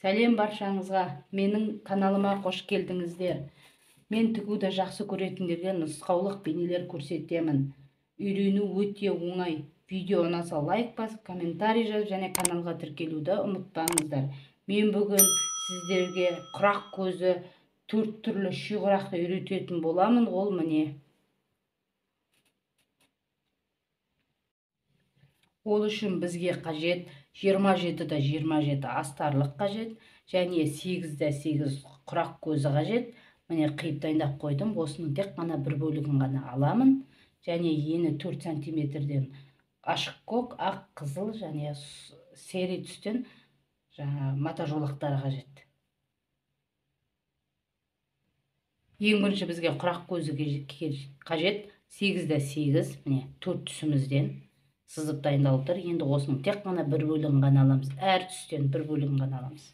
Сәлем баршаңызға, менің каналыма қош келдіңіздер. Мен тігуді жақсы көретіндерге нұсқаулық бейнелер көрсетемін. Үйрену өте оңай. Видео ұнаса лайк басып, комментарий жазып және каналға тіркелуді ұмытпаңыздар. Мен бүгін сіздерге құрақ көзі 4 түрлі шұғырақты үйрететін боламын. Ол міне. Ол үшін бізге қажет 27-27 астарлық қажет, және 8-8 құрақ көзі қажет. Міне қиып дайындап қойдым. Осының тек қана бір бөлігін ғана аламын. Және ені 4 сантиметрден ашық көк, ақ, қызыл және сері түстен мата жолақтары қажет. Ең бірінші бізге құрақ көзі қажет. 8-8, міне 4 түсімізден сызып дайындалып тұр. Енді осының тек қана бір бөлігін ғана аламыз. Әр түстен бір бөлігін ғана аламыз.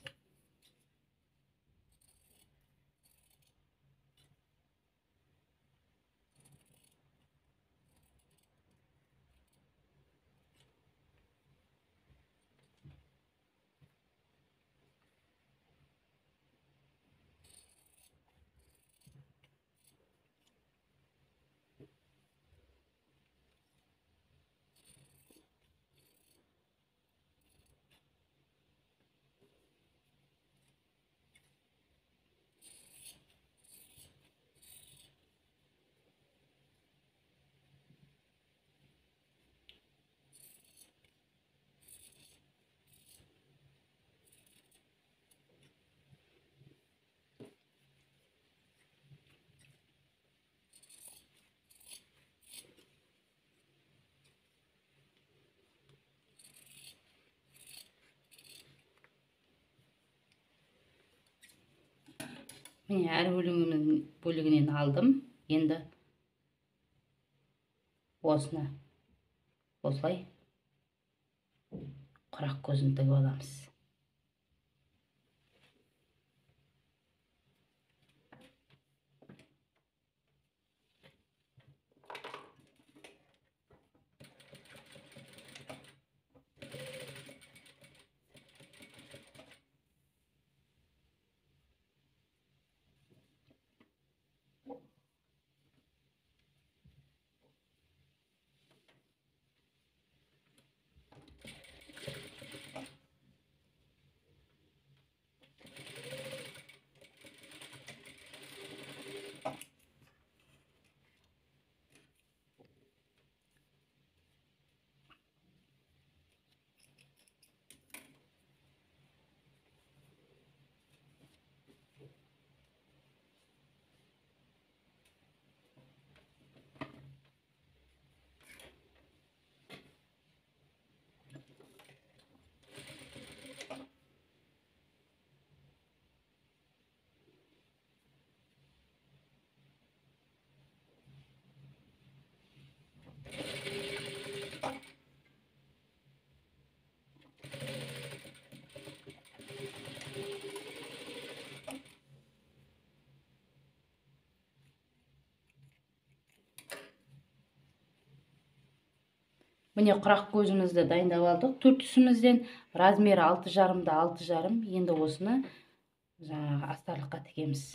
Міне әр бөлігінен алдым. Енді осыны осылай құрақ көзін тігіп аламыз. Міне құрақ көзімізді дайындап алдық. 4 түсімізден размері 6,5-да 6,5. Енді осыны астарлыққа тігеміз.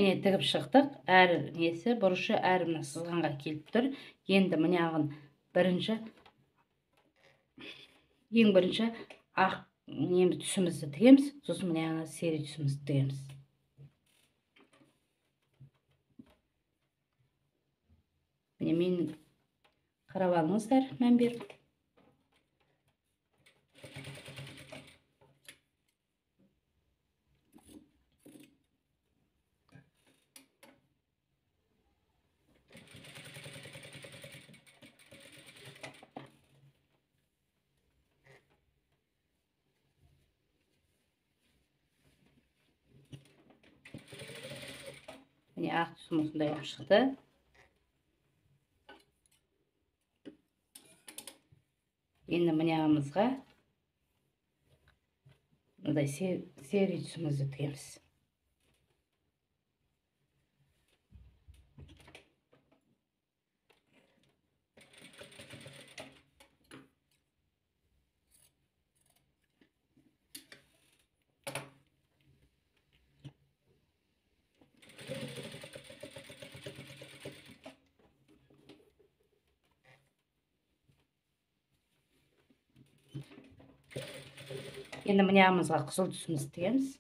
Міне тігіп шықтық. Әр несі бұрышы әр мына сызғанға келіп тұр. Енді міне ағын ең бірінші ақ түсімізді тігеміз. Сосын міне ағын сері түсімізді тігеміз. Міне мен қарап алыңыздар, мән беріп. Міне ақ түсім осындай болып шықты. Енді мынамызға мындай сері түсімізді тігеміз. Енді мынамызға қызыл түсімізді тігеміз.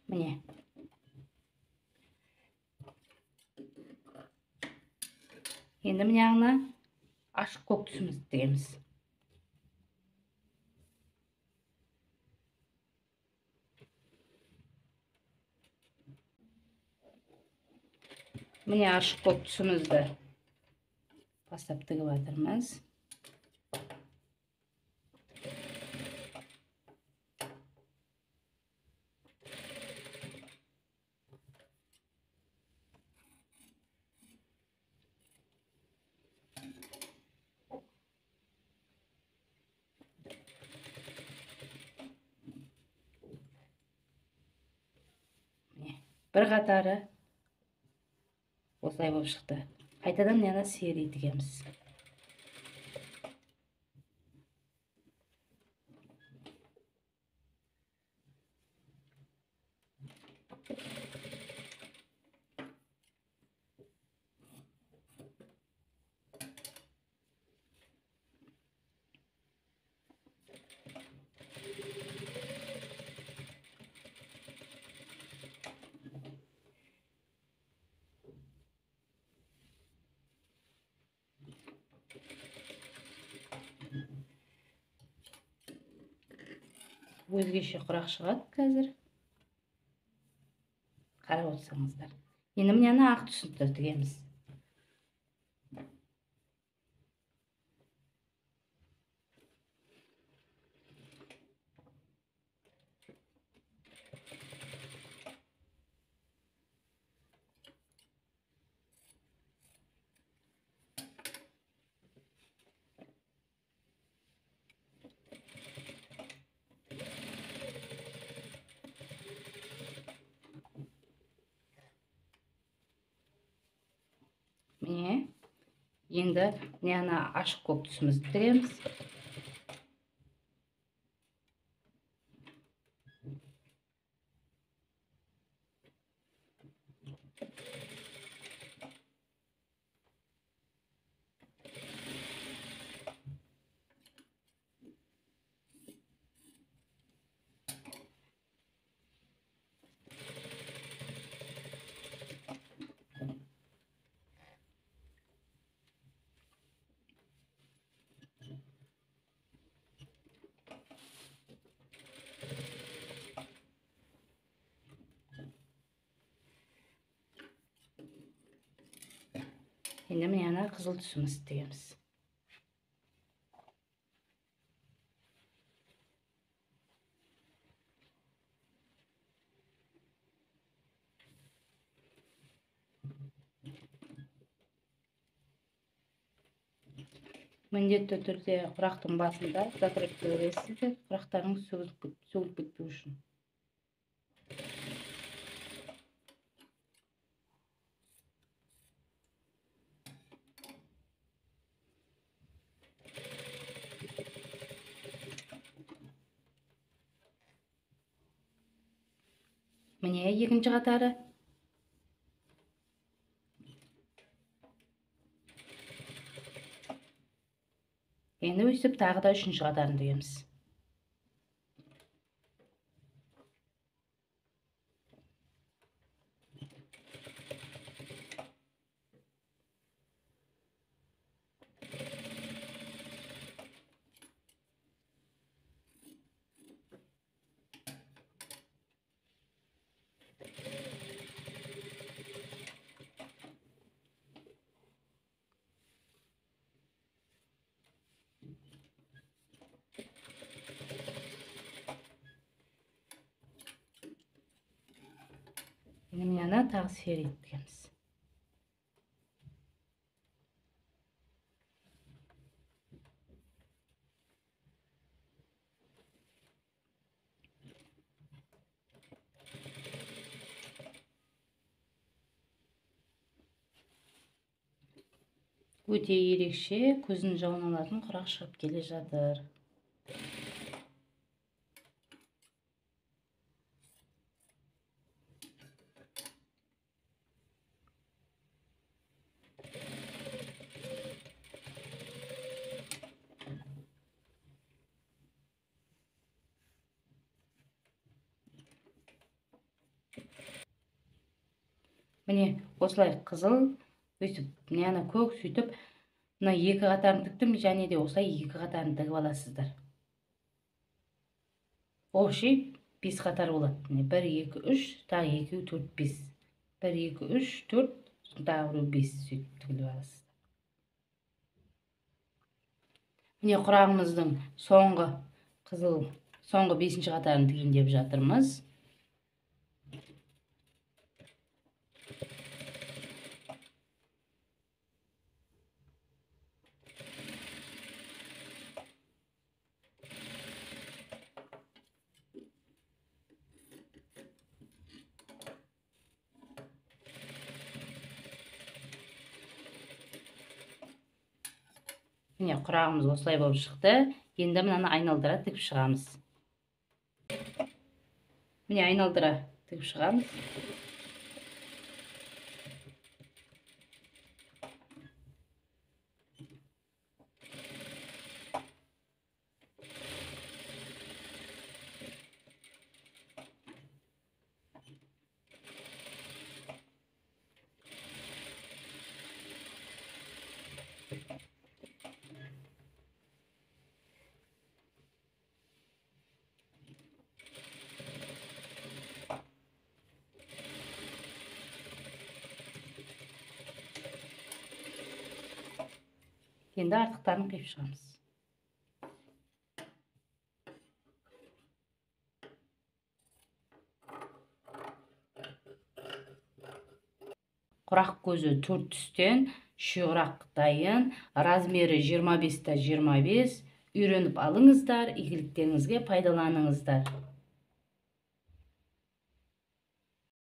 Міне. Енді мынаңа ашық көк түсімізді тігеміз. Міне ашық көк түсімізді бастап тігіп жатырмыз. Bir қатары осылай болып шықты. Қайтадан yana сері тігеміз. Өзгеше құрақ шығады қазір. Қарап отырсаңыздар. Енді мынаны ақ түсімді тігеміз. Міне, енді мынаны ашық көк түсімізді тігеміз. Енді мынаны қызыл түсімізді тігеміз. Міндетті түрде құрақтың басында закрепті өресіздер, құрақтарың сөгіліп кетпеу үшін. Міне екінші қатары. Енді өсіп тағы да үшінші қатарын тігеміз. Мені тағы сферит тігеміз. Өте ерекше, көздің жауын алатын құрақ шығып келе жатыр. Міне, осылай қызыл, өйтіп, мені көк сөйтіп, мына екі қатарын тіктім, және де осылай екі қатарын тігіп аласыздар. Общий 5 қатар болады. 1, 2, 3, тағы 2, 4, 5. 1, 2, 3, 4, тағы 5 сөйтіп тігіліп аласыздар. Міне құрағымыздың соңғы қызыл, соңғы 5-ші қатарын тігейін жатырмыз. Міне құрағымыз осылай болып шықты. Енді мынаны айналдыра тігіп шығамыз. Міне айналдыра тігіп шығамыз. Енді артықтарын қиып шығамыз. Құрақ көзі 4 түстен, шұрақ дайын, размері 25-та 25. Үйреніп алыңыздар, игіліктеріңізге пайдаланыңыздар.